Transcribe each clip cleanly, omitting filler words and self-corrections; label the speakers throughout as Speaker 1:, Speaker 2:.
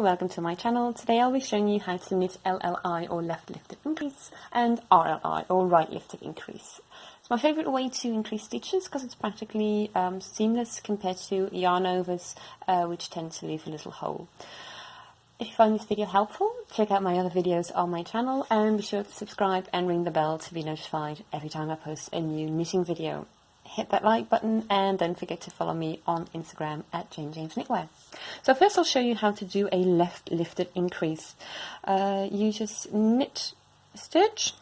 Speaker 1: welcome to my channel. Today I'll be showing you how to knit LLI or left lifted increase and RLI or right lifted increase. It's my favourite way to increase stitches because it's practically seamless compared to yarn overs which tend to leave a little hole. If you find this video helpful, check out my other videos on my channel and be sure to subscribe and ring the bell to be notified every time I post a new knitting video. Hit that like button and don't forget to follow me on Instagram at Knitwear. So first I'll show you how to do a left lifted increase. You just knit a stitch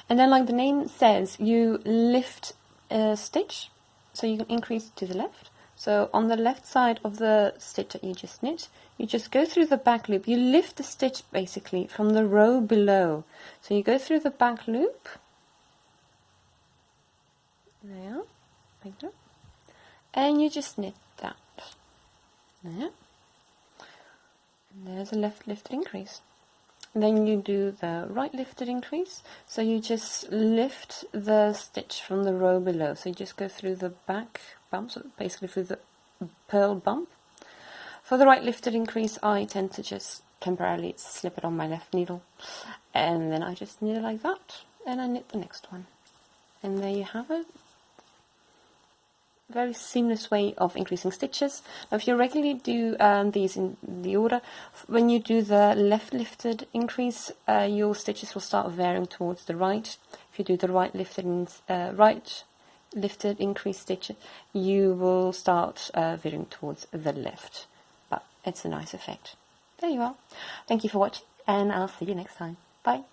Speaker 1: and then, like the name says, you lift a stitch so you can increase to the left. So on the left side of the stitch that you just knit, you just go through the back loop. You lift the stitch basically from the row below. So you go through the back loop. There, like that. And you just knit that. There. And there's a left lifted increase. And then you do the right lifted increase. So you just lift the stitch from the row below. So you just go through the back bump, so basically through the purl bump. For the right lifted increase, I tend to just temporarily slip it on my left needle. And then I just knit it like that. And I knit the next one. And there you have it. Very seamless way of increasing stitches. Now, if you regularly do these in the order, when you do the left lifted increase, your stitches will start varying towards the right. If you do the right lifted increase stitch, you will start veering towards the left. But it's a nice effect. There you are. Thank you for watching, and I'll see you next time. Bye.